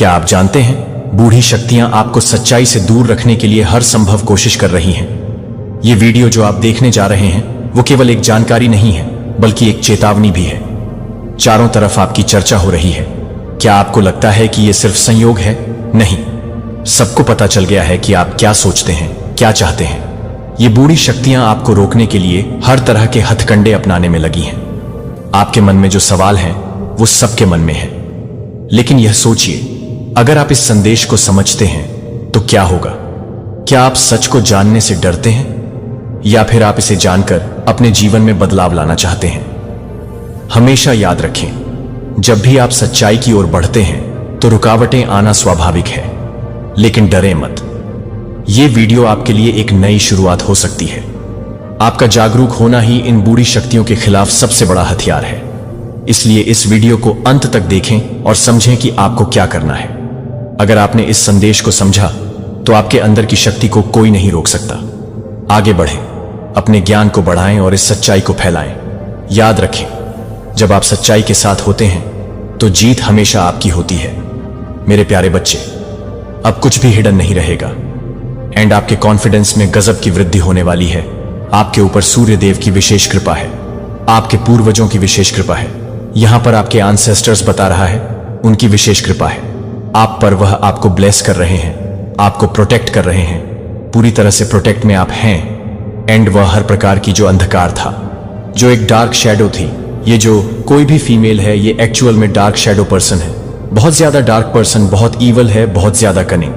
क्या आप जानते हैं, बूढ़ी शक्तियां आपको सच्चाई से दूर रखने के लिए हर संभव कोशिश कर रही हैं। ये वीडियो जो आप देखने जा रहे हैं वो केवल एक जानकारी नहीं है, बल्कि एक चेतावनी भी है। चारों तरफ आपकी चर्चा हो रही है। क्या आपको लगता है कि ये सिर्फ संयोग है? नहीं, सबको पता चल गया है कि आप क्या सोचते हैं, क्या चाहते हैं। ये बूढ़ी शक्तियां आपको रोकने के लिए हर तरह के हथकंडे अपनाने में लगी हैं। आपके मन में जो सवाल हैं वो सबके मन में है, लेकिन यह सोचिए, अगर आप इस संदेश को समझते हैं तो क्या होगा? क्या आप सच को जानने से डरते हैं, या फिर आप इसे जानकर अपने जीवन में बदलाव लाना चाहते हैं? हमेशा याद रखें, जब भी आप सच्चाई की ओर बढ़ते हैं तो रुकावटें आना स्वाभाविक है, लेकिन डरे मत। यह वीडियो आपके लिए एक नई शुरुआत हो सकती है। आपका जागरूक होना ही इन बूढ़ी शक्तियों के खिलाफ सबसे बड़ा हथियार है। इसलिए इस वीडियो को अंत तक देखें और समझें कि आपको क्या करना है। अगर आपने इस संदेश को समझा तो आपके अंदर की शक्ति को कोई नहीं रोक सकता। आगे बढ़ें, अपने ज्ञान को बढ़ाएं और इस सच्चाई को फैलाएं। याद रखें, जब आप सच्चाई के साथ होते हैं तो जीत हमेशा आपकी होती है। मेरे प्यारे बच्चे, अब कुछ भी हिडन नहीं रहेगा, एंड आपके कॉन्फिडेंस में गजब की वृद्धि होने वाली है। आपके ऊपर सूर्य देव की विशेष कृपा है, आपके पूर्वजों की विशेष कृपा है। यहां पर आपके एंसेस्टर्स बता रहा है, उनकी विशेष कृपा है आप पर। वह आपको ब्लेस कर रहे हैं, आपको प्रोटेक्ट कर रहे हैं। पूरी तरह से प्रोटेक्ट में आप हैं। एंड वह हर प्रकार की जो अंधकार था, जो एक डार्क शैडो थी, ये जो कोई भी फीमेल है ये एक्चुअल में डार्क शैडो पर्सन है। बहुत ज्यादा डार्क पर्सन, बहुत ईवल है, बहुत ज्यादा कनिंग।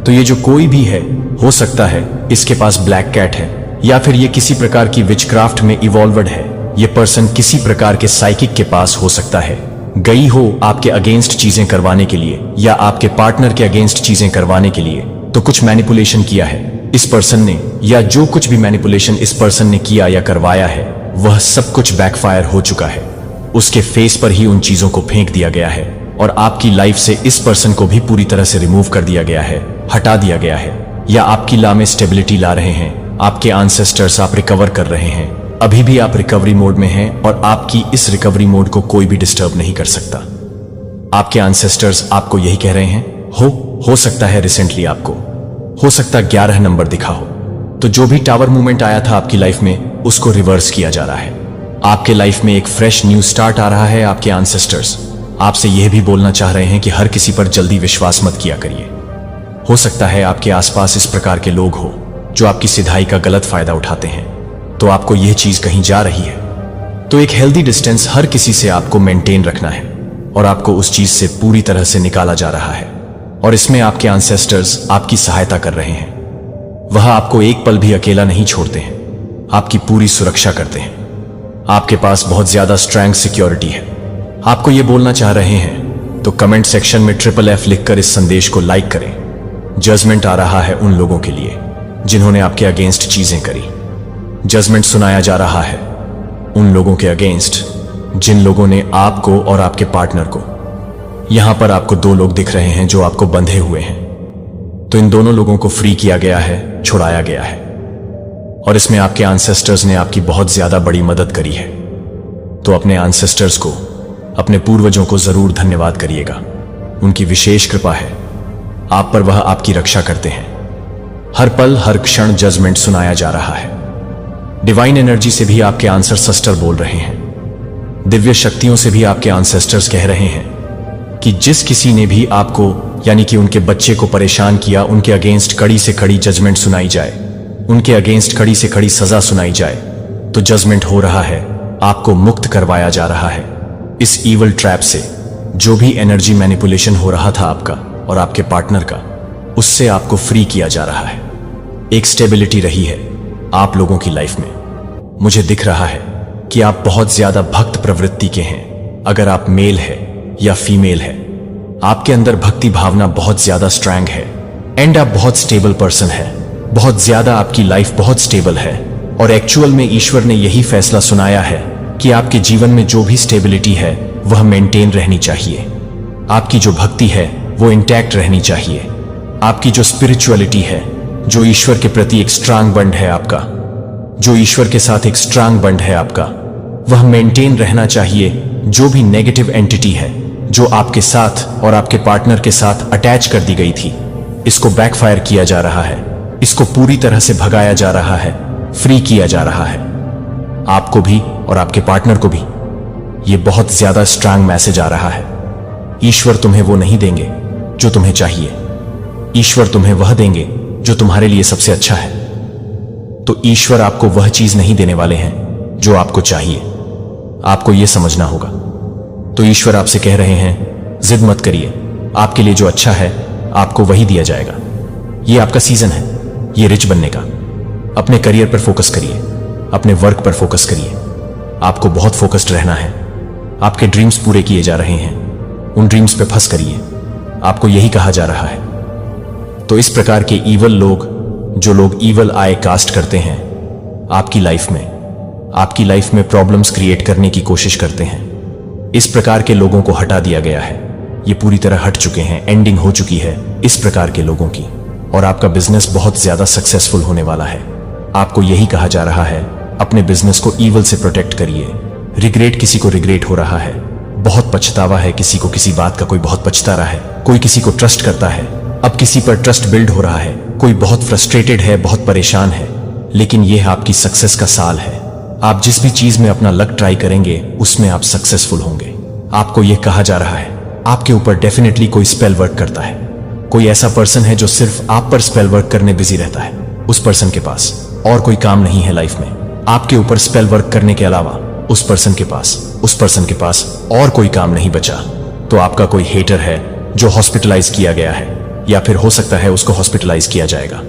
तो ये जो कोई भी है, हो सकता है इसके पास ब्लैक कैट है, या फिर ये किसी प्रकार की विचक्राफ्ट में इवॉल्वड है। ये पर्सन किसी प्रकार के साइकिक के पास हो सकता है, गई हो आपके अगेंस्ट चीजें करवाने के लिए, या आपके पार्टनर के अगेंस्ट चीजें करवाने के लिए। तो कुछ मैनिपुलेशन किया है इस पर्सन ने, या जो कुछ भी मैनिपुलेशन इस पर्सन ने किया या करवाया है, वह सब कुछ बैकफायर हो चुका है। उसके फेस पर ही उन चीजों को फेंक दिया गया है, और आपकी लाइफ से इस पर्सन को भी पूरी तरह से रिमूव कर दिया गया है, हटा दिया गया है। या आपकी ला में स्टेबिलिटी ला रहे हैं आपके एंसेस्टर्स, आप रिकवर कर रहे हैं। अभी भी आप रिकवरी मोड में हैं, और आपकी इस रिकवरी मोड को कोई भी डिस्टर्ब नहीं कर सकता। आपके एंसेस्टर्स आपको यही कह रहे हैं। हो सकता है रिसेंटली आपको हो सकता 11 नंबर दिखा हो, तो जो भी टावर मूवमेंट आया था आपकी लाइफ में, उसको रिवर्स किया जा रहा है। आपके लाइफ में एक फ्रेश न्यू स्टार्ट आ रहा है। आपके एंसेस्टर्स आपसे यह भी बोलना चाह रहे हैं कि हर किसी पर जल्दी विश्वास मत किया करिए। हो सकता है आपके आसपास इस प्रकार के लोग हो जो आपकी सिधाई का गलत फायदा उठाते हैं, तो आपको यह चीज कहीं जा रही है, तो एक हेल्दी डिस्टेंस हर किसी से आपको मेंटेन रखना है, और आपको उस चीज से पूरी तरह से निकाला जा रहा है। और इसमें आपके एंसेस्टर्स आपकी सहायता कर रहे हैं। वह आपको एक पल भी अकेला नहीं छोड़ते हैं, आपकी पूरी सुरक्षा करते हैं। आपके पास बहुत ज्यादा स्ट्रेंथ सिक्योरिटी है। आपको यह बोलना चाह रहे हैं, तो कमेंट सेक्शन में FFF लिखकर इस संदेश को लाइक करें। जजमेंट आ रहा है उन लोगों के लिए जिन्होंने आपके अगेंस्ट चीजें करी। जजमेंट सुनाया जा रहा है उन लोगों के अगेंस्ट जिन लोगों ने आपको और आपके पार्टनर को, यहां पर आपको 2 लोग दिख रहे हैं जो आपको बंधे हुए हैं, तो इन दोनों लोगों को फ्री किया गया है, छुड़ाया गया है। और इसमें आपके एंसेस्टर्स ने आपकी बहुत ज्यादा बड़ी मदद करी है। तो अपने एंसेस्टर्स को, अपने पूर्वजों को जरूर धन्यवाद करिएगा। उनकी विशेष कृपा है आप पर, वह आपकी रक्षा करते हैं। हर पल हर क्षण जजमेंट सुनाया जा रहा है। डिवाइन एनर्जी से भी आपके एंसेस्टर बोल रहे हैं। दिव्य शक्तियों से भी आपके एंसेस्टर्स कह रहे हैं कि जिस किसी ने भी आपको, यानी कि उनके बच्चे को परेशान किया, उनके अगेंस्ट कड़ी से कड़ी जजमेंट सुनाई जाए, उनके अगेंस्ट कड़ी से कड़ी सजा सुनाई जाए। तो जजमेंट हो रहा है, आपको मुक्त करवाया जा रहा है इस ईवल ट्रैप से। जो भी एनर्जी मैनिपुलेशन हो रहा था आपका और आपके पार्टनर का, उससे आपको फ्री किया जा रहा है। एक स्टेबिलिटी रही है आप लोगों की लाइफ में। मुझे दिख रहा है कि आप बहुत ज्यादा भक्त प्रवृत्ति के हैं। अगर आप मेल है या फीमेल है, आपके अंदर भक्ति भावना बहुत ज्यादा स्ट्रांग है, एंड आप बहुत स्टेबल पर्सन है। बहुत ज्यादा आपकी लाइफ बहुत स्टेबल है, और एक्चुअल में ईश्वर ने यही फैसला सुनाया है कि आपके जीवन में जो भी स्टेबिलिटी है वह मेंटेन रहनी चाहिए। आपकी जो भक्ति है वो इंटैक्ट रहनी चाहिए। आपकी जो स्पिरिचुअलिटी है, जो ईश्वर के प्रति एक स्ट्रांग बंड है आपका, जो ईश्वर के साथ एक स्ट्रांग बंड है आपका, वह मेंटेन रहना चाहिए। जो भी नेगेटिव एंटिटी है, जो आपके साथ और आपके पार्टनर के साथ अटैच कर दी गई थी, इसको बैकफायर किया जा रहा है, इसको पूरी तरह से भगाया जा रहा है, फ्री किया जा रहा है, आपको भी और आपके पार्टनर को भी। ये बहुत ज्यादा स्ट्रांग मैसेज आ रहा है। ईश्वर तुम्हें वो नहीं देंगे जो तुम्हें चाहिए, ईश्वर तुम्हें वह देंगे जो तुम्हारे लिए सबसे अच्छा है। तो ईश्वर आपको वह चीज नहीं देने वाले हैं जो आपको चाहिए, आपको यह समझना होगा। तो ईश्वर आपसे कह रहे हैं, जिद मत करिए, आपके लिए जो अच्छा है आपको वही दिया जाएगा। ये आपका सीजन है, ये रिच बनने का। अपने करियर पर फोकस करिए, अपने वर्क पर फोकस करिए। आपको बहुत फोकस्ड रहना है। आपके ड्रीम्स पूरे किए जा रहे हैं, उन ड्रीम्स पे फंस करिए, आपको यही कहा जा रहा है। तो इस प्रकार के ईवल लोग, जो लोग ईवल आई कास्ट करते हैं, आपकी लाइफ में प्रॉब्लम्स क्रिएट करने की कोशिश करते हैं, इस प्रकार के लोगों को हटा दिया गया है। ये पूरी तरह हट चुके हैं, एंडिंग हो चुकी है इस प्रकार के लोगों की। और आपका बिजनेस बहुत ज्यादा सक्सेसफुल होने वाला है। आपको यही कहा जा रहा है, अपने बिजनेस को ईवल से प्रोटेक्ट करिए। रिग्रेट, किसी को रिग्रेट हो रहा है, बहुत पछतावा है, किसी को किसी बात का कोई बहुत पछता रहा है, कोई किसी को ट्रस्ट करता है, अब किसी पर ट्रस्ट बिल्ड हो रहा है, कोई बहुत फ्रस्ट्रेटेड है, बहुत परेशान है। लेकिन यह आपकी सक्सेस का साल है। आप जिस भी चीज में अपना लक ट्राई करेंगे उसमें आप सक्सेसफुल होंगे। आपको यह कहा जा रहा है, आपके ऊपर डेफिनेटली कोई स्पेल वर्क करता है। कोई ऐसा पर्सन है जो सिर्फ आप पर स्पेल वर्क करने बिजी रहता है। उस पर्सन के पास और कोई काम नहीं है लाइफ में, आपके ऊपर स्पेल वर्क करने के अलावा उस पर्सन के पास और कोई काम नहीं बचा। तो आपका कोई हेटर है जो हॉस्पिटलाइज किया गया है, या फिर हो सकता है उसको हॉस्पिटलाइज किया जाएगा।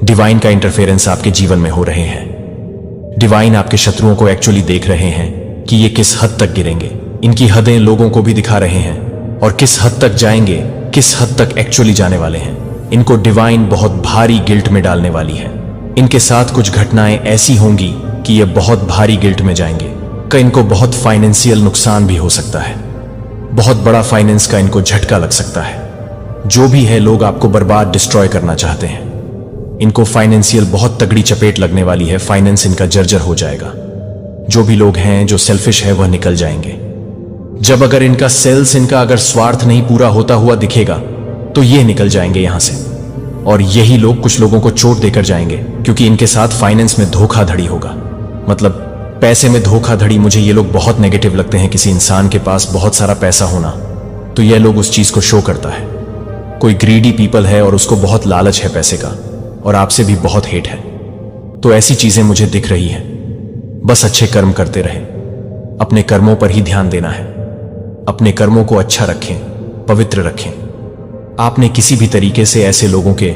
डिवाइन का इंटरफेरेंस आपके जीवन में हो रहे हैं। डिवाइन आपके शत्रुओं को एक्चुअली देख रहे हैं कि ये किस हद तक गिरेंगे। इनकी हदें लोगों को भी दिखा रहे हैं, और किस हद तक जाएंगे, किस हद तक एक्चुअली जाने वाले हैं। इनको डिवाइन बहुत भारी गिल्ट में डालने वाली है। इनके साथ कुछ घटनाएं ऐसी होंगी कि ये बहुत भारी गिल्ट में जाएंगे। इनको बहुत फाइनेंशियल नुकसान भी हो सकता है, बहुत बड़ा फाइनेंस का इनको झटका लग सकता है। जो भी है, लोग आपको बर्बाद, डिस्ट्रॉय करना चाहते हैं। इनको फाइनेंशियल बहुत तगड़ी चपेट लगने वाली है, फाइनेंस इनका जर्जर हो जाएगा। जो भी लोग हैं जो सेल्फिश है वह निकल जाएंगे। जब अगर इनका सेल्स, इनका अगर स्वार्थ नहीं पूरा होता हुआ दिखेगा तो ये निकल जाएंगे यहां से। और यही लोग कुछ लोगों को चोट देकर जाएंगे, क्योंकि इनके साथ फाइनेंस में धोखाधड़ी होगा, मतलब पैसे में धोखाधड़ी। मुझे ये लोग बहुत नेगेटिव लगते हैं। किसी इंसान के पास बहुत सारा पैसा होना, तो यह लोग उस चीज को शो करता है। कोई ग्रीडी पीपल है और उसको बहुत लालच है पैसे का, और आपसे भी बहुत हेट है। तो ऐसी चीजें मुझे दिख रही हैं। बस अच्छे कर्म करते रहें, अपने कर्मों पर ही ध्यान देना है। अपने कर्मों को अच्छा रखें, पवित्र रखें। आपने किसी भी तरीके से ऐसे लोगों के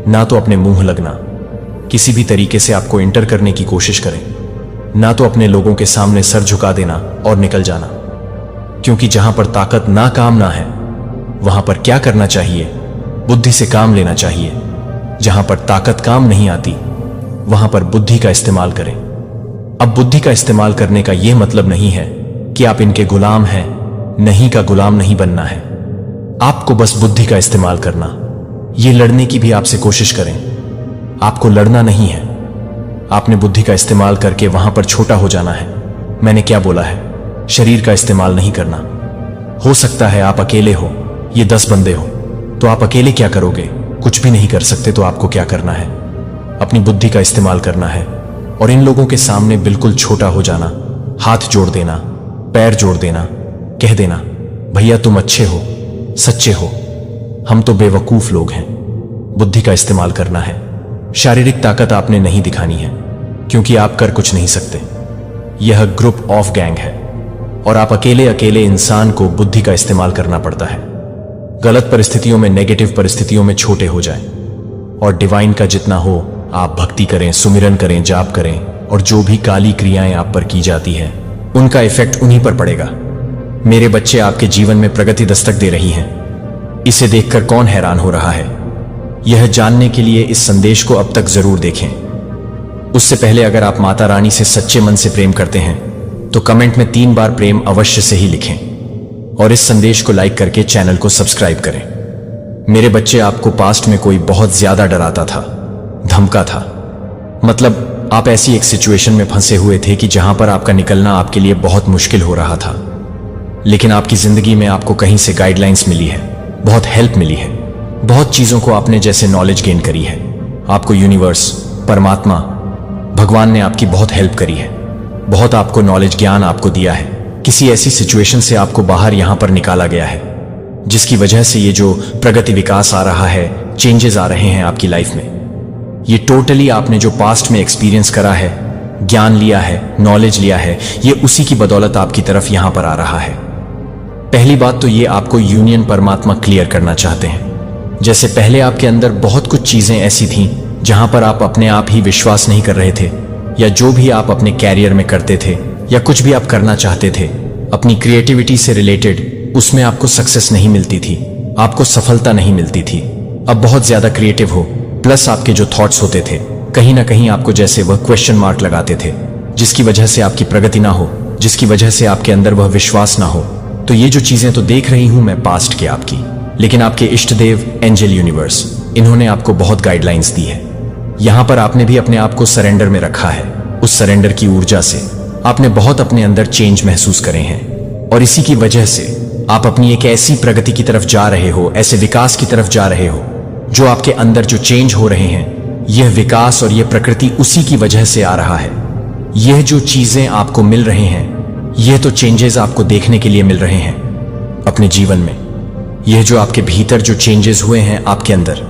ना तो अपने मुंह लगना, किसी भी तरीके से आपको इंटर करने की कोशिश करें, ना तो अपने लोगों के सामने सर झुका देना और निकल जाना। क्योंकि जहां पर ताकत ना काम ना है, वहां पर क्या करना चाहिए? बुद्धि से काम लेना चाहिए। जहां पर ताकत काम नहीं आती, वहां पर बुद्धि का इस्तेमाल करें। अब बुद्धि का इस्तेमाल करने का यह मतलब नहीं है कि आप इनके गुलाम हैं, नहीं का गुलाम नहीं बनना है। आपको बस बुद्धि का इस्तेमाल करना। ये लड़ने की भी आपसे कोशिश करें, आपको लड़ना नहीं है। आपने बुद्धि का इस्तेमाल करके वहां पर छोटा हो जाना है। मैंने क्या बोला है? शरीर का इस्तेमाल नहीं करना। हो सकता है आप अकेले हो, ये 10 बंदे हो, तो आप अकेले क्या करोगे? कुछ भी नहीं कर सकते। तो आपको क्या करना है? अपनी बुद्धि का इस्तेमाल करना है और इन लोगों के सामने बिल्कुल छोटा हो जाना, हाथ जोड़ देना, पैर जोड़ देना, कह देना, भैया तुम अच्छे हो, सच्चे हो, हम तो बेवकूफ लोग हैं। बुद्धि का इस्तेमाल करना है। शारीरिक ताकत आपने नहीं दिखानी है, क्योंकि आप कर कुछ नहीं सकते। यह ग्रुप ऑफ गैंग है और आप अकेले इंसान को बुद्धि का इस्तेमाल करना पड़ता है। गलत परिस्थितियों में, नेगेटिव परिस्थितियों में छोटे हो जाएं और डिवाइन का जितना हो आप भक्ति करें, सुमिरन करें, जाप करें, और जो भी काली क्रियाएं आप पर की जाती है उनका इफेक्ट उन्हीं पर पड़ेगा। मेरे बच्चे, आपके जीवन में प्रगति दस्तक दे रही हैं। इसे देखकर कौन हैरान हो रहा है? यह जानने के लिए इस संदेश को अब तक जरूर देखें। उससे पहले अगर आप माता रानी से सच्चे मन से प्रेम करते हैं तो कमेंट में 3 बार प्रेम अवश्य से ही लिखें, और इस संदेश को लाइक करके चैनल को सब्सक्राइब करें। मेरे बच्चे, आपको पास्ट में कोई बहुत ज्यादा डराता था, धमका था, मतलब आप ऐसी एक सिचुएशन में फंसे हुए थे कि जहां पर आपका निकलना आपके लिए बहुत मुश्किल हो रहा था। लेकिन आपकी जिंदगी में आपको कहीं से गाइडलाइंस मिली है, बहुत हेल्प मिली है, बहुत चीजों को आपने जैसे नॉलेज गेन करी है। आपको यूनिवर्स, परमात्मा, भगवान ने आपकी बहुत हेल्प करी है, बहुत आपको नॉलेज, ज्ञान आपको दिया है। किसी ऐसी सिचुएशन से आपको बाहर यहां पर निकाला गया है जिसकी वजह से ये जो प्रगति, विकास आ रहा है, चेंजेस आ रहे हैं आपकी लाइफ में, ये टोटली आपने जो पास्ट में एक्सपीरियंस करा है, ज्ञान लिया है, नॉलेज लिया है, ये उसी की बदौलत आपकी तरफ यहां पर आ रहा है। पहली बात तो ये आपको यूनियन परमात्मा क्लियर करना चाहते हैं। जैसे पहले आपके अंदर बहुत कुछ चीजें ऐसी थीं जहां पर आप अपने आप ही विश्वास नहीं कर रहे थे, या जो भी आप अपने कैरियर में करते थे या कुछ भी आप करना चाहते थे अपनी क्रिएटिविटी से रिलेटेड, उसमें आपको सक्सेस नहीं मिलती थी, आपको सफलता नहीं मिलती थी। अब बहुत ज्यादा क्रिएटिव हो, प्लस आपके जो थॉट्स होते थे कहीं ना कहीं आपको जैसे वह क्वेश्चन मार्क लगाते थे, जिसकी वजह से आपकी प्रगति ना हो, जिसकी वजह से आपके अंदर वह विश्वास ना हो। तो ये जो चीजें तो देख रही हूं मैं पास्ट के आपकी, लेकिन आपके इष्ट देव, एंजल, यूनिवर्स, इन्होंने आपको बहुत गाइडलाइंस दी है। यहां पर आपने भी अपने आप को सरेंडर में रखा है। उस सरेंडर की ऊर्जा से आपने बहुत अपने अंदर चेंज महसूस करे हैं, और इसी की वजह से आप अपनी एक ऐसी प्रगति की तरफ जा रहे हो, ऐसे विकास की तरफ जा रहे हो, जो आपके अंदर जो चेंज हो रहे हैं, यह विकास और यह प्रकृति उसी की वजह से आ रहा है। यह जो चीजें आपको मिल रहे हैं, यह तो चेंजेस आपको देखने के लिए मिल रहे हैं अपने जीवन में। यह जो आपके भीतर जो चेंजेस हुए हैं आपके अंदर,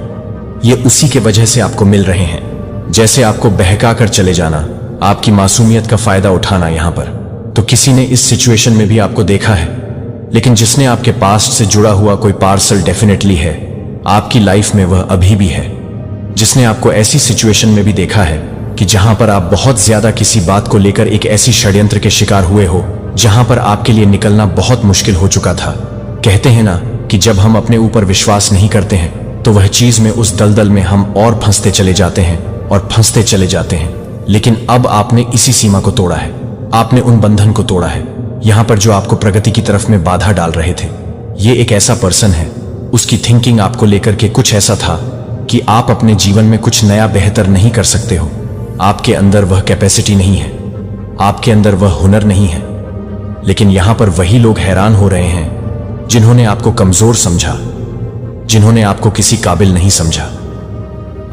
ये उसी के वजह से आपको मिल रहे हैं। जैसे आपको बहका कर चले जाना, आपकी मासूमियत का फायदा उठाना यहां पर, तो किसी ने इस सिचुएशन में भी आपको देखा है, लेकिन जिसने आपके पास्ट से जुड़ा हुआ कोई पार्सल डेफिनेटली है आपकी लाइफ में, वह अभी भी है। जिसने आपको ऐसी सिचुएशन में भी देखा है कि जहां पर आप बहुत ज्यादा किसी बात को लेकर एक ऐसी षड्यंत्र के शिकार हुए हो जहां पर आपके लिए निकलना बहुत मुश्किल हो चुका था। कहते हैं ना कि जब हम अपने ऊपर विश्वास नहीं करते हैं तो वह चीज में, उस दलदल में हम और फंसते चले जाते हैं और फंसते चले जाते हैं। लेकिन अब आपने इसी सीमा को तोड़ा है, आपने उन बंधन को तोड़ा है। यहां पर जो आपको प्रगति की तरफ में बाधा डाल रहे थे, ये एक ऐसा पर्सन है, उसकी थिंकिंग आपको लेकर के कुछ ऐसा था कि आप अपने जीवन में कुछ नया बेहतर नहीं कर सकते हो। आपके अंदर वह कैपेसिटी नहीं है, आपके अंदर वह हुनर नहीं है। लेकिन यहां पर वही लोग हैरान हो रहे हैं जिन्होंने आपको कमजोर समझा, जिन्होंने आपको किसी काबिल नहीं समझा।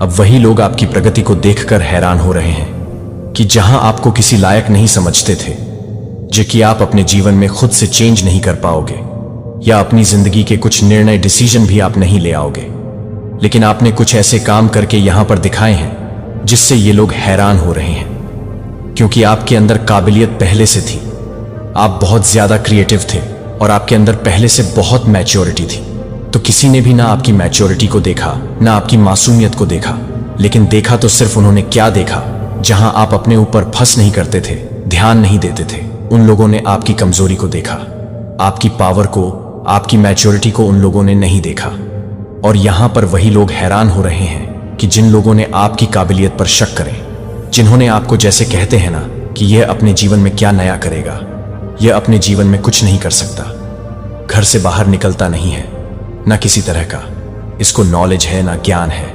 अब वही लोग आपकी प्रगति को देखकर हैरान हो रहे हैं कि जहां आपको किसी लायक नहीं समझते थे, जो कि आप अपने जीवन में खुद से चेंज नहीं कर पाओगे, या अपनी जिंदगी के कुछ निर्णय, डिसीजन भी आप नहीं ले आओगे, लेकिन आपने कुछ ऐसे काम करके यहां पर दिखाए हैं जिससे ये लोग हैरान हो रहे हैं। क्योंकि आपके अंदर काबिलियत पहले से थी, आप बहुत ज्यादा क्रिएटिव थे और आपके अंदर पहले से बहुत मैच्योरिटी थी। तो किसी ने भी ना आपकी मैच्योरिटी को देखा, ना आपकी मासूमियत को देखा, लेकिन देखा तो सिर्फ उन्होंने क्या देखा, जहां आप अपने ऊपर फंस नहीं करते थे, ध्यान नहीं देते थे, उन लोगों ने आपकी कमजोरी को देखा, आपकी पावर को, आपकी मैच्योरिटी को उन लोगों ने नहीं देखा। और यहां पर वही लोग हैरान हो रहे हैं कि जिन लोगों ने आपकी काबिलियत पर शक करें, जिन्होंने आपको जैसे कहते हैं ना कि यह अपने जीवन में क्या नया करेगा, यह अपने जीवन में कुछ नहीं कर सकता, घर से बाहर निकलता नहीं है, ना किसी तरह का इसको नॉलेज है, ना ज्ञान है।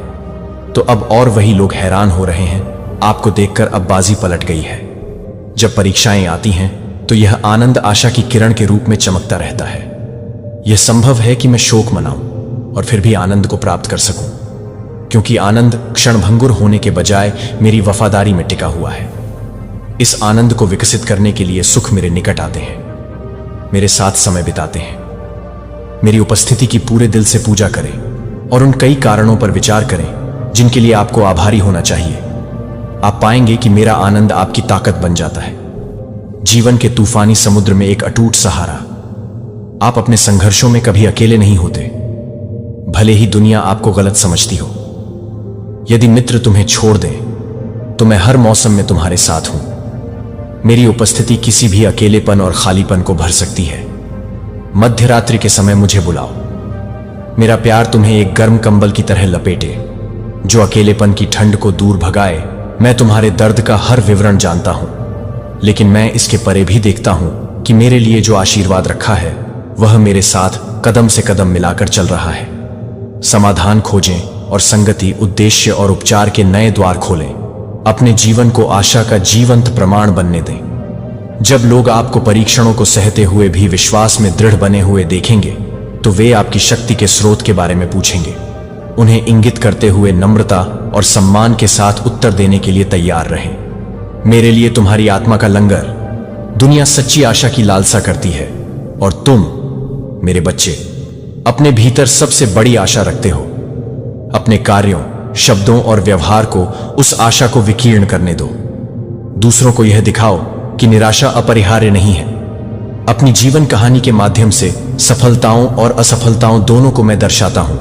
तो अब और वही लोग हैरान हो रहे हैं आपको देखकर। अब बाजी पलट गई है। जब परीक्षाएं आती हैं तो यह आनंद आशा की किरण के रूप में चमकता रहता है। यह संभव है कि मैं शोक मनाऊं और फिर भी आनंद को प्राप्त कर सकूं, क्योंकि आनंद क्षणभंगुर होने के बजाय मेरी वफादारी में टिका हुआ है। इस आनंद को विकसित करने के लिए सुख मेरे निकट आते हैं, मेरे साथ समय बिताते हैं। मेरी उपस्थिति की पूरे दिल से पूजा करें और उन कई कारणों पर विचार करें जिनके लिए आपको आभारी होना चाहिए। आप पाएंगे कि मेरा आनंद आपकी ताकत बन जाता है, जीवन के तूफानी समुद्र में एक अटूट सहारा। आप अपने संघर्षों में कभी अकेले नहीं होते, भले ही दुनिया आपको गलत समझती हो। यदि मित्र तुम्हें छोड़ दें तो मैं हर मौसम में तुम्हारे साथ हूं। मेरी उपस्थिति किसी भी अकेलेपन और खालीपन को भर सकती है। मध्य रात्रि के समय मुझे बुलाओ, मेरा प्यार तुम्हें एक गर्म कंबल की तरह लपेटे जो अकेलेपन की ठंड को दूर भगाए। मैं तुम्हारे दर्द का हर विवरण जानता हूं, लेकिन मैं इसके परे भी देखता हूं कि मेरे लिए जो आशीर्वाद रखा है वह मेरे साथ कदम से कदम मिलाकर चल रहा है। समाधान खोजें और संगति, उद्देश्य और उपचार के नए द्वार खोलें। अपने जीवन को आशा का जीवंत प्रमाण बनने दें। जब लोग आपको परीक्षणों को सहते हुए भी विश्वास में दृढ़ बने हुए देखेंगे तो वे आपकी शक्ति के स्रोत के बारे में पूछेंगे। उन्हें इंगित करते हुए नम्रता और सम्मान के साथ उत्तर देने के लिए तैयार रहें। मेरे लिए तुम्हारी आत्मा का लंगर, दुनिया सच्ची आशा की लालसा करती है और तुम, मेरे बच्चे, अपने भीतर सबसे बड़ी आशा रखते हो। अपने कार्यों, शब्दों और व्यवहार को उस आशा को विकीर्ण करने दो। दूसरों को यह दिखाओ कि निराशा अपरिहार्य नहीं है। अपनी जीवन कहानी के माध्यम से सफलताओं और असफलताओं दोनों को मैं दर्शाता हूं।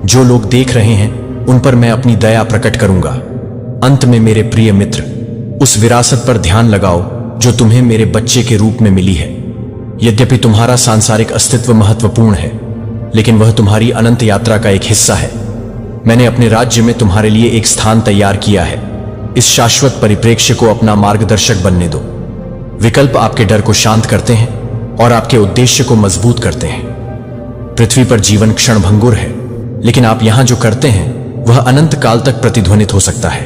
जो लोग देख रहे हैं उन पर मैं अपनी दया प्रकट करूंगा। अंत में मेरे प्रिय मित्र, उस विरासत पर ध्यान लगाओ जो तुम्हें मेरे बच्चे के रूप में मिली है। यद्यपि तुम्हारा सांसारिक अस्तित्व महत्वपूर्ण है, लेकिन वह तुम्हारी अनंत यात्रा का एक हिस्सा है। मैंने अपने राज्य में तुम्हारे लिए एक स्थान तैयार किया है। इस शाश्वत परिप्रेक्ष्य को अपना मार्गदर्शक बनने दो। विकल्प आपके डर को शांत करते हैं और आपके उद्देश्य को मजबूत करते हैं। पृथ्वी पर जीवन क्षणभंगुर है, लेकिन आप यहां जो करते हैं वह अनंत काल तक प्रतिध्वनित हो सकता है।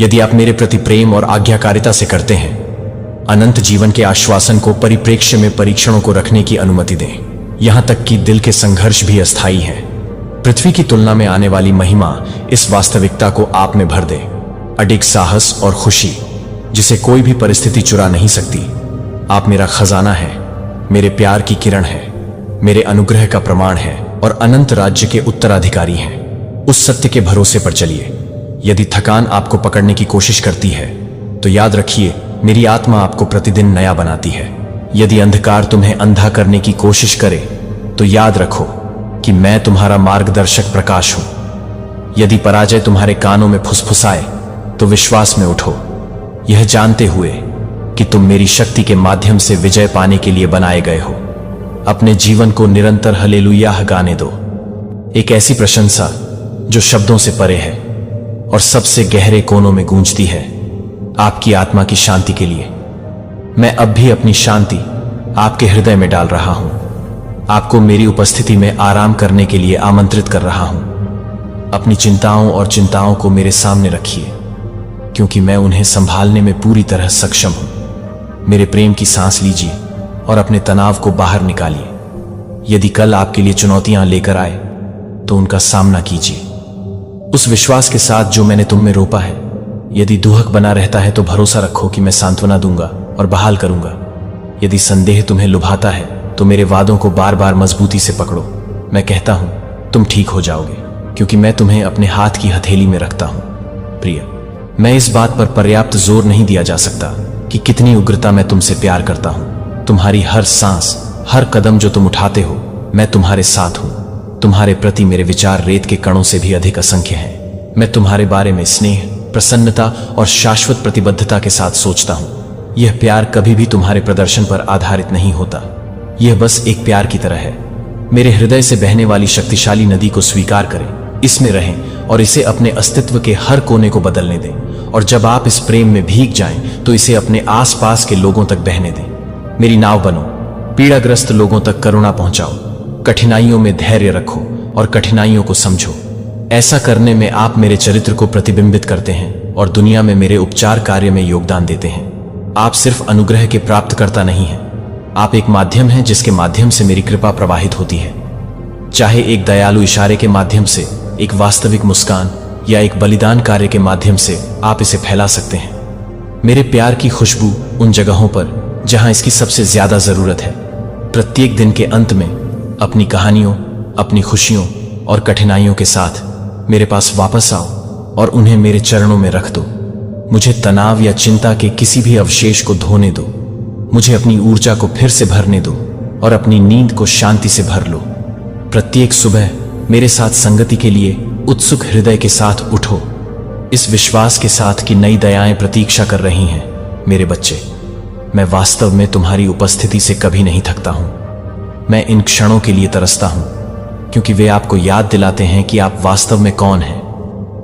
यदि आप मेरे प्रति प्रेम और आज्ञाकारिता से करते हैं, अनंत जीवन के आश्वासन को परिप्रेक्ष्य में परीक्षणों को रखने की अनुमति दें, यहां तक कि दिल के संघर्ष भी अस्थायी हैं। पृथ्वी की तुलना में आने वाली महिमा इस वास्तविकता को आप में भर दे। अडिग साहस और खुशी जिसे कोई भी परिस्थिति चुरा नहीं सकती। आप मेरा खजाना है, मेरे प्यार की किरण है, मेरे अनुग्रह का प्रमाण है और अनंत राज्य के उत्तराधिकारी हैं। उस सत्य के भरोसे पर चलिए। यदि थकान आपको पकड़ने की कोशिश करती है तो याद रखिए, मेरी आत्मा आपको प्रतिदिन नया बनाती है। यदि अंधकार तुम्हें अंधा करने की कोशिश करे तो याद रखो कि मैं तुम्हारा मार्गदर्शक प्रकाश हूं। यदि पराजय तुम्हारे कानों में फुसफुसाए तो विश्वास में उठो, यह जानते हुए कि तुम मेरी शक्ति के माध्यम से विजय पाने के लिए बनाए गए हो। अपने जीवन को निरंतर हालेलुयाह गाने दो, एक ऐसी प्रशंसा जो शब्दों से परे है और सबसे गहरे कोनों में गूंजती है। आपकी आत्मा की शांति के लिए मैं अब भी अपनी शांति आपके हृदय में डाल रहा हूं। आपको मेरी उपस्थिति में आराम करने के लिए आमंत्रित कर रहा हूं। अपनी चिंताओं और चिंताओं को मेरे सामने रखिए, क्योंकि मैं उन्हें संभालने में पूरी तरह सक्षम हूं। मेरे प्रेम की सांस लीजिए और अपने तनाव को बाहर निकालिए। यदि कल आपके लिए चुनौतियां लेकर आए तो उनका सामना कीजिए उस विश्वास के साथ जो मैंने तुम में रोपा है। यदि दुहक बना रहता है तो भरोसा रखो कि मैं सांत्वना दूंगा और बहाल करूंगा। यदि संदेह तुम्हें लुभाता है तो मेरे वादों को बार बार मजबूती से पकड़ो। मैं कहता हूं तुम ठीक हो जाओगे, क्योंकि मैं तुम्हें अपने हाथ की हथेली में रखता हूं। प्रिय, मैं इस बात पर पर्याप्त जोर नहीं दिया जा सकता कि कितनी उग्रता मैं तुमसे प्यार करता हूं। तुम्हारी हर सांस, हर कदम जो तुम उठाते हो, मैं तुम्हारे साथ हूं। तुम्हारे प्रति मेरे विचार रेत के कणों से भी अधिक असंख्य हैं। मैं तुम्हारे बारे में स्नेह, प्रसन्नता और शाश्वत प्रतिबद्धता के साथ सोचता हूं। यह प्यार कभी भी तुम्हारे प्रदर्शन पर आधारित नहीं होता। यह बस एक प्यार की तरह है। मेरे हृदय से बहने वाली शक्तिशाली नदी को स्वीकार करें, इसमें रहें और इसे अपने अस्तित्व के हर कोने को बदलने दें। और जब आप इस प्रेम में भीग जाएं तो इसे अपने आसपास के लोगों तक बहने दें। मेरी नाव बनो, पीड़ाग्रस्त लोगों तक करुणा पहुंचाओ, कठिनाइयों में धैर्य रखो और कठिनाइयों को समझो। ऐसा करने में आप मेरे चरित्र को प्रतिबिंबित करते हैं और दुनिया में मेरे उपचार कार्य में योगदान देते हैं। आप सिर्फ अनुग्रह के प्राप्तकर्ता नहीं हैं, आप एक माध्यम हैं जिसके माध्यम से मेरी कृपा प्रवाहित होती है। चाहे एक दयालु इशारे के माध्यम से, एक वास्तविक मुस्कान या एक बलिदान कार्य के माध्यम से आप इसे फैला सकते हैं। मेरे प्यार की खुशबू उन जगहों पर जहां इसकी सबसे ज्यादा जरूरत है। प्रत्येक दिन के अंत में अपनी कहानियों, अपनी खुशियों और कठिनाइयों के साथ मेरे पास वापस आओ और उन्हें मेरे चरणों में रख दो। मुझे तनाव या चिंता के किसी भी अवशेष को धोने दो। मुझे अपनी ऊर्जा को फिर से भरने दो और अपनी नींद को शांति से भर लो। प्रत्येक सुबह मेरे साथ संगति के लिए उत्सुक हृदय के साथ उठो, इस विश्वास के साथ कि नई दयाएं प्रतीक्षा कर रही हैं। मेरे बच्चे, मैं वास्तव में तुम्हारी उपस्थिति से कभी नहीं थकता हूं। मैं इन क्षणों के लिए तरसता हूं, क्योंकि वे आपको याद दिलाते हैं कि आप वास्तव में कौन हैं।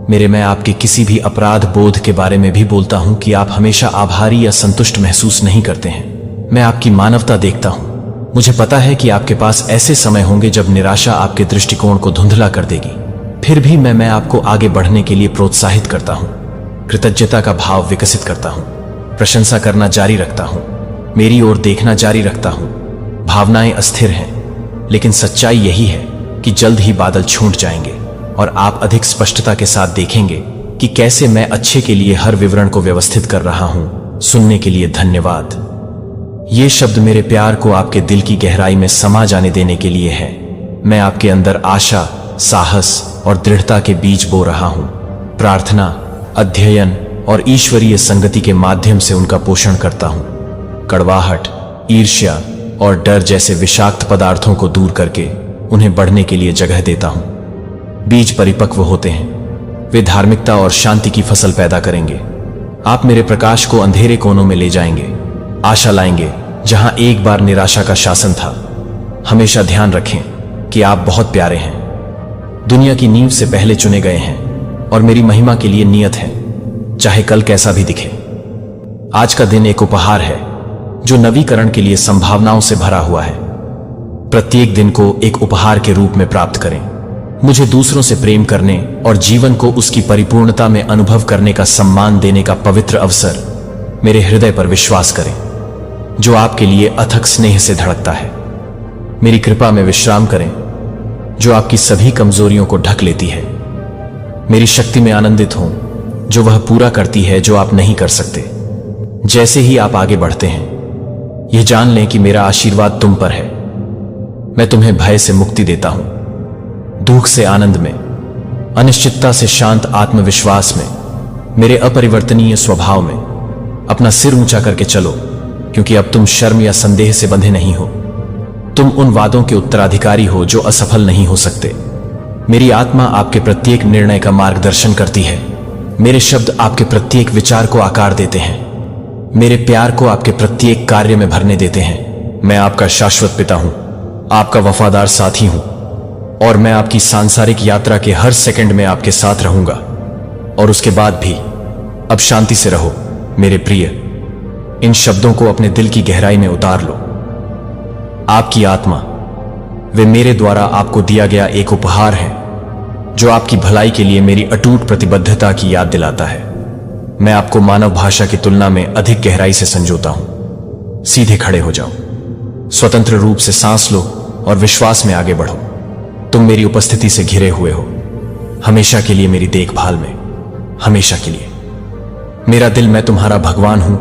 मैं आपके किसी भी अपराध बोध के बारे में भी बोलता हूं कि आप हमेशा आभारी या संतुष्ट महसूस नहीं करते हैं। मैं आपकी मानवता देखता हूं। मुझे पता है कि आपके पास ऐसे समय होंगे जब निराशा आपके दृष्टिकोण को धुंधला कर देगी। फिर भी मैं आपको आगे बढ़ने के लिए प्रोत्साहित करता हूं, कृतज्ञता का भाव विकसित करता हूं, प्रशंसा करना जारी रखता हूं मेरी ओर देखना जारी रखता हूं। भावनाएं अस्थिर हैं, लेकिन सच्चाई यही है कि जल्द ही बादल छूट जाएंगे और आप अधिक स्पष्टता के साथ देखेंगे कि कैसे मैं अच्छे के लिए हर विवरण को व्यवस्थित कर रहा हूं। सुनने के लिए धन्यवाद। ये शब्द मेरे प्यार को आपके दिल की गहराई में समा जाने देने के लिए है। मैं आपके अंदर आशा, साहस और दृढ़ता के बीज बो रहा हूं। प्रार्थना, अध्ययन और ईश्वरीय संगति के माध्यम से उनका पोषण करता हूं। कड़वाहट, ईर्ष्या और डर जैसे विषाक्त पदार्थों को दूर करके उन्हें बढ़ने के लिए जगह देता हूं। बीज परिपक्व होते हैं, वे धार्मिकता और शांति की फसल पैदा करेंगे। आप मेरे प्रकाश को अंधेरे कोनों में ले जाएंगे, आशा लाएंगे जहां एक बार निराशा का शासन था। हमेशा ध्यान रखें कि आप बहुत प्यारे हैं, दुनिया की नींव से पहले चुने गए हैं और मेरी महिमा के लिए नियत है, चाहे कल कैसा भी दिखे। आज का दिन एक उपहार है जो नवीकरण के लिए संभावनाओं से भरा हुआ है। प्रत्येक दिन को एक उपहार के रूप में प्राप्त करें। मुझे दूसरों से प्रेम करने और जीवन को उसकी परिपूर्णता में अनुभव करने का सम्मान देने का पवित्र अवसर मेरे हृदय पर विश्वास करें, जो आपके लिए अथक स्नेह से धड़कता है। मेरी कृपा में विश्राम करें, जो आपकी सभी कमजोरियों को ढक लेती है। मेरी शक्ति में आनंदित हों, जो वह पूरा करती है जो आप नहीं कर सकते। जैसे ही आप आगे बढ़ते हैं, यह जान लें कि मेरा आशीर्वाद तुम पर है। मैं तुम्हें भय से मुक्ति देता हूं, दुख से आनंद में, अनिश्चितता से शांत आत्मविश्वास में, मेरे अपरिवर्तनीय स्वभाव में। अपना सिर ऊंचा करके चलो, क्योंकि अब तुम शर्म या संदेह से बंधे नहीं हो। तुम उन वादों के उत्तराधिकारी हो जो असफल नहीं हो सकते। मेरी आत्मा आपके प्रत्येक निर्णय का मार्गदर्शन करती है। मेरे शब्द आपके प्रत्येक विचार को आकार देते हैं, मेरे प्यार को आपके प्रत्येक कार्य में भरने देते हैं। मैं आपका शाश्वत पिता हूं, आपका वफादार साथी हूं, और मैं आपकी सांसारिक यात्रा के हर सेकंड में आपके साथ रहूंगा। और उसके बाद भी अब शांति से रहो मेरे प्रिय। इन शब्दों को अपने दिल की गहराई में उतार लो। आपकी आत्मा, वे मेरे द्वारा आपको दिया गया एक उपहार है जो आपकी भलाई के लिए मेरी अटूट प्रतिबद्धता की याद दिलाता है। मैं आपको मानव भाषा की तुलना में अधिक गहराई से संजोता हूं। सीधे खड़े हो जाओ, स्वतंत्र रूप से सांस लो और विश्वास में आगे बढ़ो। तुम मेरी उपस्थिति से घिरे हुए हो, हमेशा के लिए मेरी देखभाल में, हमेशा के लिए। मेरा दिल, मैं तुम्हारा भगवान हूं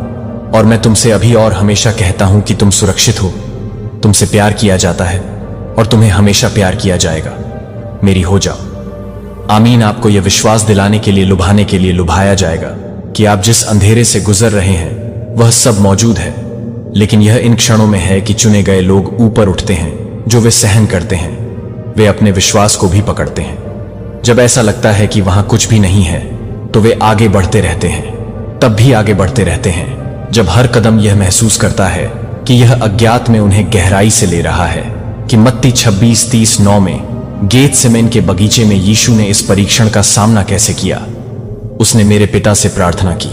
और मैं तुमसे अभी और हमेशा कहता हूं कि तुम सुरक्षित हो। तुमसे प्यार किया जाता है और तुम्हें हमेशा प्यार किया जाएगा। मेरी हो जाओ। आमीन। आपको यह विश्वास दिलाने के लिए, लुभाने के लिए लुभाया जाएगा कि आप जिस अंधेरे से गुजर रहे हैं वह सब मौजूद है, लेकिन यह इन क्षणों में है कि चुने गए लोग ऊपर उठते हैं। जो वे सहन करते हैं, वे अपने विश्वास को भी पकड़ते हैं। जब ऐसा लगता है कि वहां कुछ भी नहीं है, तो वे आगे बढ़ते रहते हैं, तब भी आगे बढ़ते रहते हैं। जब हर कदम यह महसूस करता है कि यह अज्ञात में उन्हें गहराई से ले रहा है। कि मत्ती 26:30-9 में गेतसेमने के बगीचे में यीशु ने इस परीक्षण का सामना कैसे किया। उसने मेरे पिता से प्रार्थना की,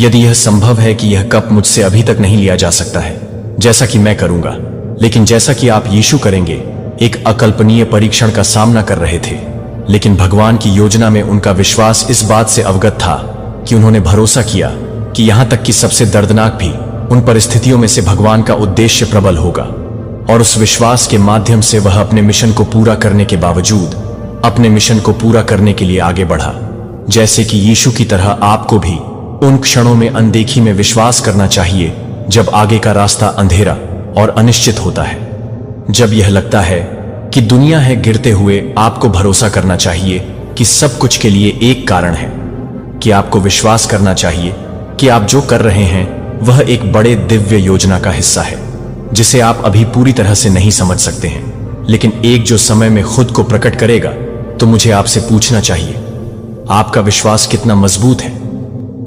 यदि यह संभव है कि यह कप मुझसे अभी तक नहीं लिया जा सकता है, जैसा कि मैं करूंगा, लेकिन जैसा कि आप यीशु करेंगे। एक अकल्पनीय परीक्षण का सामना कर रहे थे, लेकिन भगवान की योजना में उनका विश्वास इस बात से अवगत था कि उन्होंने भरोसा किया कि यहां तक कि सबसे दर्दनाक भी उन परिस्थितियों में से भगवान का उद्देश्य प्रबल होगा। और उस विश्वास के माध्यम से वह अपने मिशन को पूरा करने के बावजूद अपने मिशन को पूरा करने के लिए आगे बढ़ा। जैसे कि यीशु की तरह आपको भी उन क्षणों में अनदेखी में विश्वास करना चाहिए जब आगे का रास्ता अंधेरा और अनिश्चित होता है। जब यह लगता है कि दुनिया है गिरते हुए, आपको भरोसा करना चाहिए कि सब कुछ के लिए एक कारण है। कि आपको विश्वास करना चाहिए कि आप जो कर रहे हैं वह एक बड़े दिव्य योजना का हिस्सा है, जिसे आप अभी पूरी तरह से नहीं समझ सकते हैं, लेकिन एक जो समय में खुद को प्रकट करेगा। तो मुझे आपसे पूछना चाहिए, आपका विश्वास कितना मजबूत है?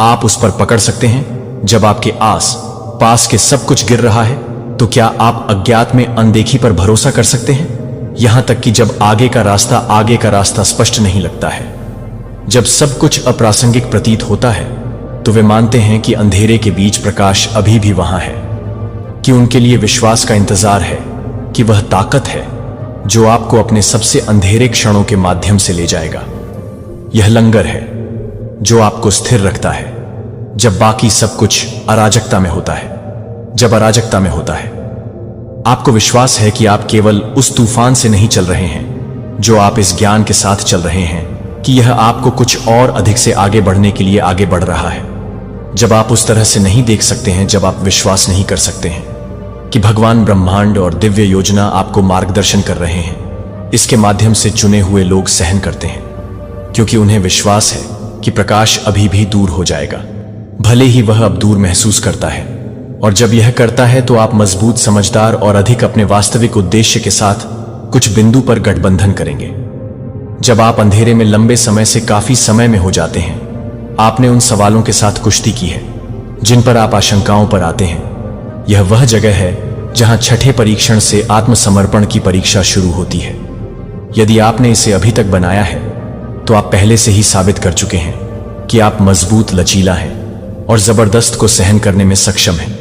आप उस पर पकड़ सकते हैं जब आपके आस पास के सब कुछ गिर रहा है? तो क्या आप अज्ञात में अनदेखी पर भरोसा कर सकते हैं, यहां तक कि जब आगे का रास्ता स्पष्ट नहीं लगता है? जब सब कुछ अप्रासंगिक प्रतीत होता है, तो वे मानते हैं कि अंधेरे के बीच प्रकाश अभी भी वहां है, कि उनके लिए विश्वास का इंतजार है, कि वह ताकत है जो आपको अपने सबसे अंधेरे क्षणों के माध्यम से ले जाएगा। यह लंगर है जो आपको स्थिर रखता है जब बाकी सब कुछ अराजकता में होता है। जब अराजकता में होता है। आपको विश्वास है कि आप केवल उस तूफान से नहीं चल रहे हैं, जो आप इस ज्ञान के साथ चल रहे हैं कि यह आपको कुछ और अधिक से आगे बढ़ने के लिए आगे बढ़ रहा है। जब आप उस तरह से नहीं देख सकते हैं, जब आप विश्वास नहीं कर सकते हैं कि भगवान, ब्रह्मांड और दिव्य योजना आपको मार्गदर्शन कर रहे हैं, इसके माध्यम से चुने हुए लोग सहन करते हैं, क्योंकि उन्हें विश्वास है कि प्रकाश अभी भी दूर हो जाएगा, भले ही वह अब दूर महसूस करता है। और जब यह करता है तो आप मजबूत, समझदार और अधिक अपने वास्तविक उद्देश्य के साथ कुछ बिंदु पर गठबंधन करेंगे। जब आप अंधेरे में लंबे समय से काफी समय में हो जाते हैं, आपने उन सवालों के साथ कुश्ती की है जिन पर आप आशंकाओं पर आते हैं। यह वह जगह है जहां छठे परीक्षण से आत्मसमर्पण की परीक्षा शुरू होती है। यदि आपने इसे अभी तक बनाया है तो आप पहले से ही साबित कर चुके हैं कि आप मजबूत, लचीला हैं और जबरदस्त को सहन करने में सक्षम हैं,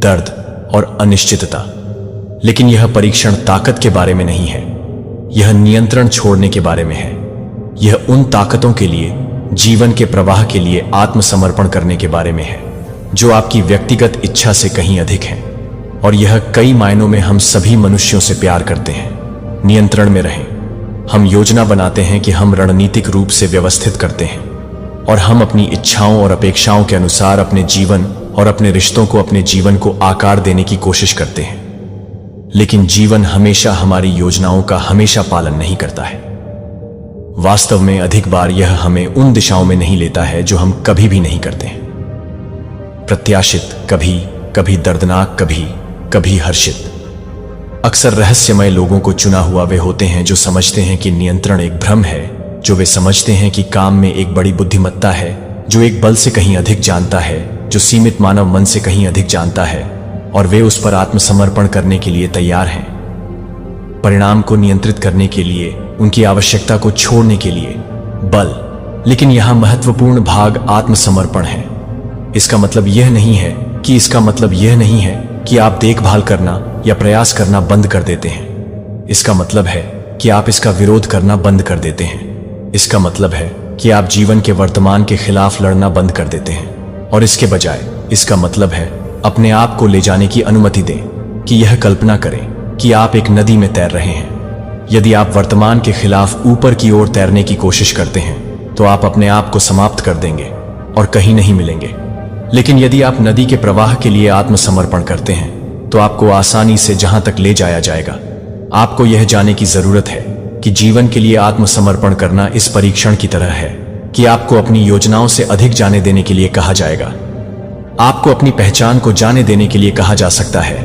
दर्द और अनिश्चितता। लेकिन यह परीक्षण ताकत के बारे में नहीं है, यह नियंत्रण छोड़ने के बारे में है। यह उन ताकतों के लिए, जीवन के प्रवाह के लिए आत्मसमर्पण करने के बारे में है जो आपकी व्यक्तिगत इच्छा से कहीं अधिक है। और यह कई मायनों में हम सभी मनुष्यों से प्यार करते हैं। नियंत्रण में रहें। हम योजना बनाते हैं कि हम रणनीतिक रूप से व्यवस्थित करते हैं और हम अपनी इच्छाओं और अपेक्षाओं के अनुसार अपने जीवन और अपने रिश्तों को, अपने जीवन को आकार देने की कोशिश करते हैं। लेकिन जीवन हमेशा हमारी योजनाओं का हमेशा पालन नहीं करता है। वास्तव में अधिक बार यह हमें उन दिशाओं में नहीं लेता है जो हम कभी भी नहीं करते हैं। प्रत्याशित, कभी कभी दर्दनाक, कभी कभी हर्षित। अक्सर रहस्यमय लोगों को चुना हुआ वे होते हैं जो समझते हैं कि नियंत्रण एक भ्रम है, जो वे समझते हैं कि काम में एक बड़ी बुद्धिमत्ता है, जो एक बल से कहीं अधिक जानता है, जो सीमित मानव मन से कहीं अधिक जानता है, और वे उस पर आत्मसमर्पण करने के लिए तैयार हैं। परिणाम को नियंत्रित करने के लिए, उनकी आवश्यकता को छोड़ने के लिए बल। लेकिन यहां महत्वपूर्ण भाग आत्मसमर्पण है। इसका मतलब यह नहीं है कि आप देखभाल करना या प्रयास करना बंद कर देते हैं। इसका मतलब है कि आप इसका विरोध करना बंद कर देते हैं। इसका मतलब है कि आप जीवन के वर्तमान के खिलाफ लड़ना बंद कर देते हैं और इसके बजाय, इसका मतलब है अपने आप को ले जाने की अनुमति दें कि यह कल्पना करें कि आप एक नदी में तैर रहे हैं। यदि आप वर्तमान के खिलाफ ऊपर की ओर तैरने की कोशिश करते हैं तो आप अपने आप को समाप्त कर देंगे और कहीं नहीं मिलेंगे। लेकिन यदि आप नदी के प्रवाह के लिए आत्मसमर्पण करते हैं तो आपको आसानी से जहां तक ले जाया जाएगा। आपको यह जानने की जरूरत है कि जीवन के लिए आत्मसमर्पण करना इस परीक्षण की तरह है कि आपको अपनी योजनाओं से अधिक जाने देने के लिए कहा जाएगा। आपको अपनी पहचान को जाने देने के लिए कहा जा सकता है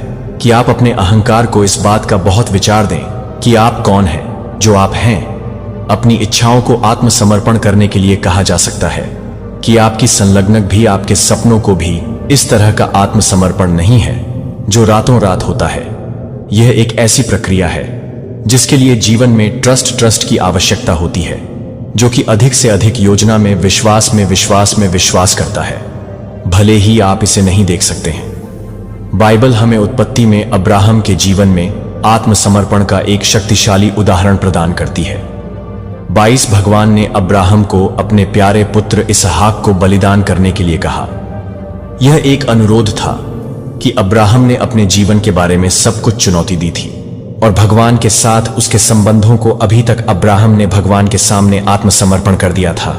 कि आप अपने अहंकार को इस बात का बहुत विचार दें कि आप कौन हैं, जो आप हैं। अपनी इच्छाओं को आत्मसमर्पण करने के लिए कहा जा सकता है कि आपकी संलग्नक भी, आपके सपनों को भी इस तरह का आत्मसमर्पण नहीं है जो रातों रात होता है। यह एक ऐसी प्रक्रिया है जिसके लिए जीवन में ट्रस्ट की आवश्यकता होती है, जो कि अधिक से अधिक योजना में, विश्वास करता है, भले ही आप इसे नहीं देख सकते हैं। बाइबल हमें उत्पत्ति में अब्राहम के जीवन में आत्मसमर्पण का एक शक्तिशाली उदाहरण प्रदान करती है। 22 भगवान ने अब्राहम को अपने प्यारे पुत्र इसहाक को बलिदान करने के लिए कहा। यह एक अनुरोध था कि अब्राहम ने अपने जीवन के बारे में सब कुछ चुनौती दी थी और भगवान के साथ उसके संबंधों को अभी तक अब्राहम ने भगवान के सामने आत्मसमर्पण कर दिया था।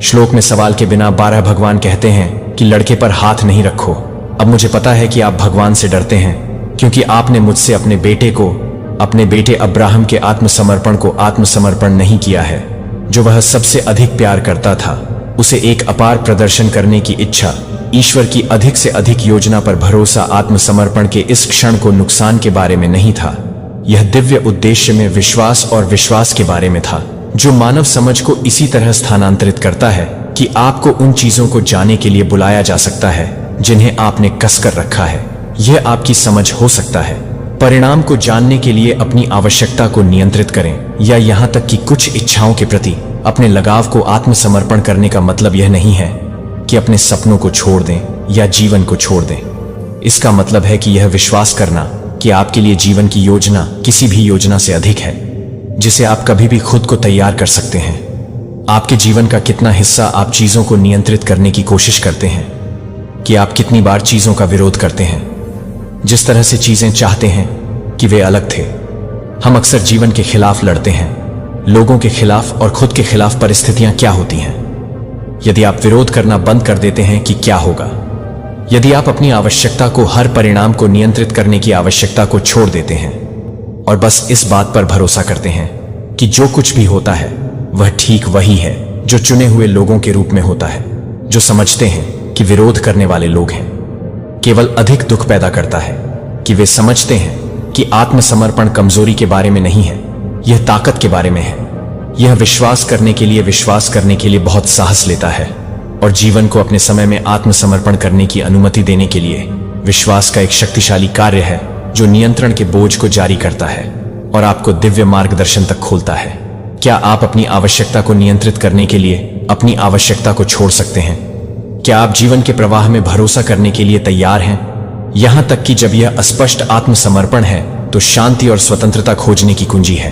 श्लोक में सवाल के बिना 12 भगवान कहते हैं कि लड़के पर हाथ नहीं रखो। अब मुझे पता है कि आप भगवान से डरते हैं क्योंकि आपने मुझसे अपने बेटे अब्राहम के आत्मसमर्पण को आत्मसमर्पण नहीं किया है, जो वह सबसे अधिक प्यार करता था। उसे एक अपार प्रदर्शन करने की इच्छा, ईश्वर की अधिक से अधिक योजना पर भरोसा आत्मसमर्पण के इस क्षण को नुकसान के बारे में नहीं था। यह दिव्य उद्देश्य में विश्वास के बारे में था, जो मानव समझ को इसी तरह स्थानांतरित करता है कि आपको उन चीजों को जाने के लिए बुलाया जा सकता है जिन्हें आपने कसकर रखा है। यह आपकी समझ हो सकता है। परिणाम को जानने के लिए अपनी आवश्यकता को नियंत्रित करें, या यहां तक कि कुछ इच्छाओं के प्रति अपने लगाव को आत्मसमर्पण करने का मतलब यह नहीं है कि अपने सपनों को छोड़ दें या जीवन को छोड़ दें। इसका मतलब है कि यह विश्वास करना कि आपके लिए जीवन की योजना किसी भी योजना से अधिक है जिसे आप कभी भी खुद को तैयार कर सकते हैं। आपके जीवन का कितना हिस्सा आप चीजों को नियंत्रित करने की कोशिश करते हैं, कि आप कितनी बार चीजों का विरोध करते हैं, जिस तरह से चीजें चाहते हैं कि वे अलग थे। हम अक्सर जीवन के खिलाफ लड़ते हैं, लोगों के खिलाफ और खुद के खिलाफ। परिस्थितियां क्या होती हैं? यदि आप विरोध करना बंद कर देते हैं कि क्या होगा? यदि आप अपनी आवश्यकता को, हर परिणाम को नियंत्रित करने की आवश्यकता को छोड़ देते हैं और बस इस बात पर भरोसा करते हैं कि जो कुछ भी होता है वह ठीक वही है जो चुने हुए लोगों के रूप में होता है, जो समझते हैं कि विरोध करने वाले लोग हैं, केवल अधिक दुख पैदा करता है कि वे समझते हैं कि आत्मसमर्पण कमजोरी के बारे में नहीं है, यह ताकत के बारे में है। यह विश्वास करने के लिए बहुत साहस लेता है और जीवन को अपने समय में आत्मसमर्पण करने की अनुमति देने के लिए विश्वास का एक शक्तिशाली कार्य है जो नियंत्रण के बोझ को जारी करता है और आपको दिव्य मार्गदर्शन तक खोलता है। क्या आप अपनी आवश्यकता को नियंत्रित करने के लिए अपनी आवश्यकता को छोड़ सकते हैं? क्या आप जीवन के प्रवाह में भरोसा करने के लिए तैयार हैं? यहां तक कि जब यह अस्पष्ट आत्मसमर्पण है तो शांति और स्वतंत्रता खोजने की कुंजी है।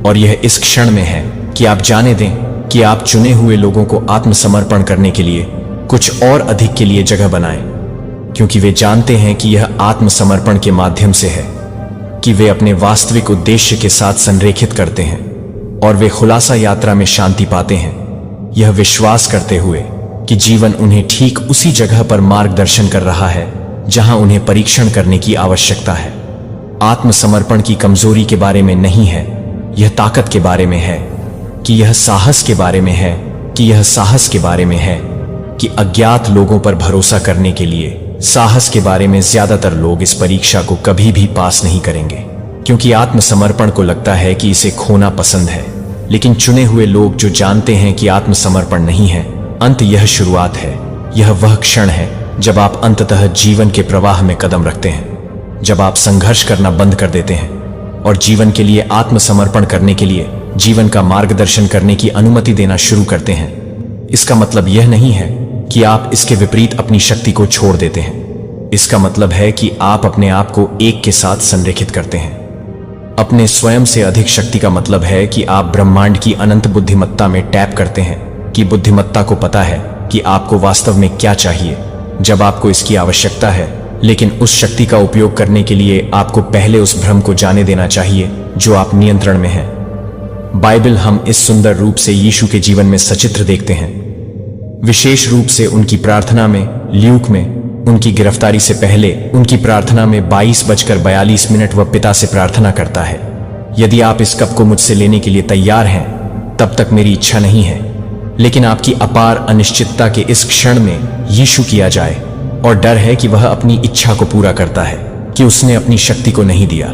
और यह इस क्षण में है कि आप जाने दें कि आप चुने हुए लोगों को आत्मसमर्पण करने के लिए कुछ और अधिक के लिए जगह बनाएं, क्योंकि वे जानते हैं कि यह आत्मसमर्पण के माध्यम से है कि वे अपने वास्तविक उद्देश्य के साथ संरेखित करते हैं और वे खुलासा यात्रा में शांति पाते हैं, यह विश्वास करते हुए कि जीवन उन्हें ठीक उसी जगह पर मार्गदर्शन कर रहा है जहां उन्हें परीक्षण करने की आवश्यकता है। आत्मसमर्पण की कमजोरी के बारे में नहीं है, यह ताकत के बारे में है, कि यह साहस के बारे में है, कि अज्ञात लोगों पर भरोसा करने के लिए साहस के बारे में ज्यादातर लोग इस परीक्षा को कभी भी पास नहीं करेंगे, क्योंकि आत्मसमर्पण को लगता है कि इसे खोना पसंद है। लेकिन चुने हुए लोग जो जानते हैं कि आत्मसमर्पण नहीं है अंत, यह शुरुआत है, यह वह क्षण है जब आप अंततः जीवन के प्रवाह में कदम रखते हैं, जब आप संघर्ष करना बंद कर देते हैं और जीवन के लिए आत्मसमर्पण करने के लिए, जीवन का मार्गदर्शन करने की अनुमति देना शुरू करते हैं। इसका मतलब यह नहीं है कि आप इसके विपरीत अपनी शक्ति को छोड़ देते हैं। इसका मतलब है कि आप अपने आप को एक के साथ संरेखित करते हैं। अपने स्वयं से अधिक शक्ति का मतलब है कि आप ब्रह्मांड की अनंत बुद्धिमत्ता में टैप करते हैं, कि बुद्धिमत्ता को पता है कि आपको वास्तव में क्या चाहिए जब आपको इसकी आवश्यकता है, लेकिन उस शक्ति का उपयोग करने के लिए आपको पहले उस भ्रम को जाने देना चाहिए जो आप नियंत्रण में हैं। बाइबल हम इस सुंदर रूप से यीशु के जीवन में सचित्र देखते हैं, विशेष रूप से उनकी प्रार्थना में। ल्यूक में उनकी गिरफ्तारी से पहले उनकी प्रार्थना में 22:42 वह पिता से प्रार्थना करता है, यदि आप इस कप को मुझसे लेने के लिए तैयार हैं, तब तक मेरी इच्छा नहीं है, लेकिन आपकी अपार अनिश्चितता के इस क्षण में यीशु किया जाए। और डर है कि वह अपनी इच्छा को पूरा करता है, कि उसने अपनी शक्ति को नहीं दिया,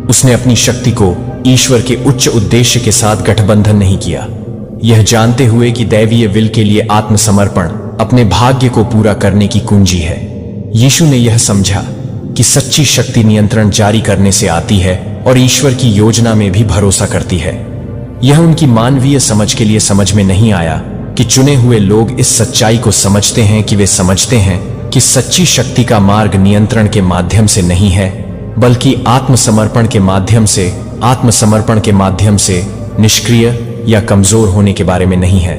उसने अपनी शक्ति को ईश्वर के उच्च उद्देश्य के साथ गठबंधन नहीं किया। यह जानते हुए कि दैवीय विल के लिए आत्मसमर्पण अपने भाग्य को पूरा करने की कुंजी है। यीशु ने यह समझा कि सच्ची शक्ति नियंत्रण जारी करने से आती है और ईश्वर की योजना में भी भरोसा करती है। यह उनकी मानवीय समझ के लिए समझ में नहीं आया कि चुने हुए लोग इस सच्चाई को समझते हैं, कि वे समझते हैं कि सच्ची शक्ति का मार्ग नियंत्रण के माध्यम से नहीं है, बल्कि आत्मसमर्पण के माध्यम से निष्क्रिय या कमजोर होने के बारे में नहीं है।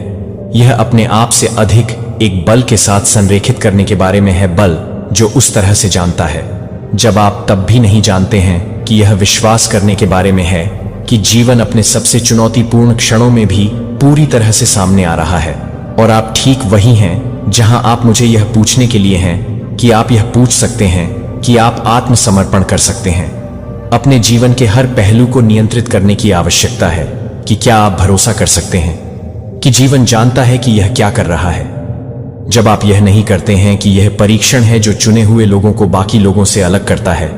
यह अपने आप से अधिक एक बल के साथ संरेखित करने के बारे में है, बल जो उस तरह से जानता है जब आप तब भी नहीं जानते हैं, कि यह विश्वास करने के बारे में है कि जीवन अपने सबसे चुनौतीपूर्ण क्षणों में भी पूरी तरह से सामने आ रहा है और आप ठीक वही हैं जहां आप मुझे यह पूछने के लिए हैं कि आप यह पूछ सकते हैं कि आप आत्मसमर्पण कर सकते हैं। अपने जीवन के हर पहलू को नियंत्रित करने की आवश्यकता है कि क्या आप भरोसा कर सकते हैं कि जीवन जानता है कि यह क्या कर रहा है। जब आप यह नहीं करते हैं कि यह परीक्षण है जो चुने हुए लोगों को बाकी लोगों से अलग करता है,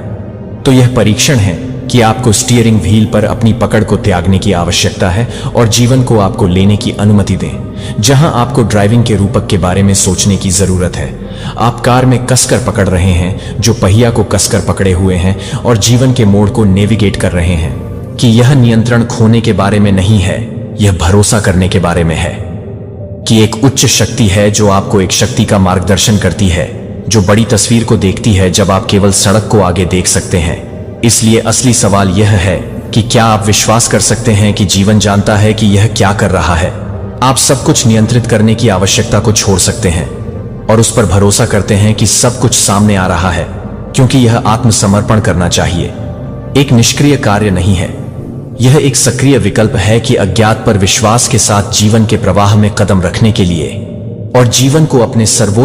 तो यह परीक्षण है कि आपको स्टीयरिंग व्हील पर अपनी पकड़ को त्यागने की आवश्यकता है और जीवन को आपको लेने की अनुमति दें जहां आपको ड्राइविंग के रूपक के बारे में सोचने की जरूरत है। आप कार में कसकर पकड़ रहे हैं, जो पहिया को कसकर पकड़े हुए हैं और जीवन के मोड़ को नेविगेट कर रहे हैं, कि यह नियंत्रण खोने के बारे में नहीं है, यह भरोसा करने के बारे में है कि एक उच्च शक्ति है जो आपको एक शक्ति का मार्गदर्शन करती है, जो बड़ी तस्वीर को देखती है जब आप केवल सड़क को आगे देख सकते हैं। इसलिए असली सवाल यह है कि क्या आप विश्वास कर सकते हैं कि जीवन जानता है कि यह क्या कर रहा है। आप सब कुछ नियंत्रित करने की आवश्यकता को छोड़ सकते हैं और उस पर भरोसा करते हैं कि सब कुछ सामने आ रहा है, क्योंकि यह आत्मसमर्पण करना चाहिए, एक निष्क्रिय कार्य नहीं है। यह एक सक्रिय विकल्प है कि अज्ञात पर विश्वास के साथ जीवन के प्रवाह में कदम रखने के लिए और जीवन को अपने सर्वोच्च